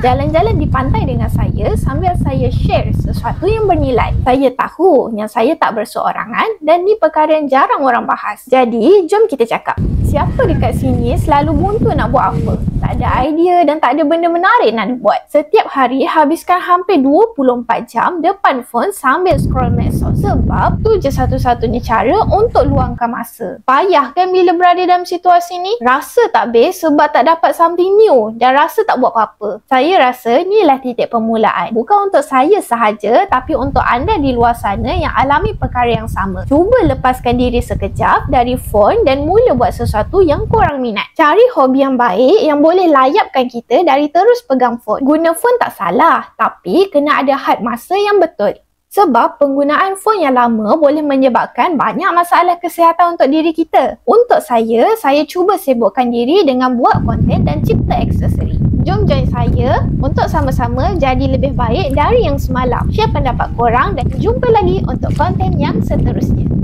jalan-jalan di pantai dengan saya sambil saya share sesuatu yang bernilai. Saya tahu yang saya tak berseorangan dan ni perkara yang jarang orang bahas. Jadi, jom kita cakap. Siapa dekat sini selalu buntu nak buat apa? Tak ada idea dan tak ada benda menarik nak buat. Setiap hari habiskan hampir 24 jam depan phone sambil scroll medsos. Sebab tu je satu-satunya cara untuk luangkan masa. Payah kan bila berada dalam situasi ni? Rasa tak best sebab tak dapat something new dan rasa tak buat apa-apa. Saya rasa inilah titik permulaan. Bukan untuk saya sahaja tapi untuk anda di luar sana yang alami perkara yang sama. Cuba lepaskan diri sekejap dari phone dan mula buat sesuatu yang korang minat. Cari hobi yang baik yang boleh layapkan kita dari terus pegang phone. Guna phone tak salah, tapi kena ada had masa yang betul. Sebab penggunaan phone yang lama boleh menyebabkan banyak masalah kesihatan untuk diri kita. Untuk saya cuba sibukkan diri dengan buat konten dan cipta aksesori. Jom join saya untuk sama-sama jadi lebih baik dari yang semalam. Share pendapat korang dan jumpa lagi untuk konten yang seterusnya.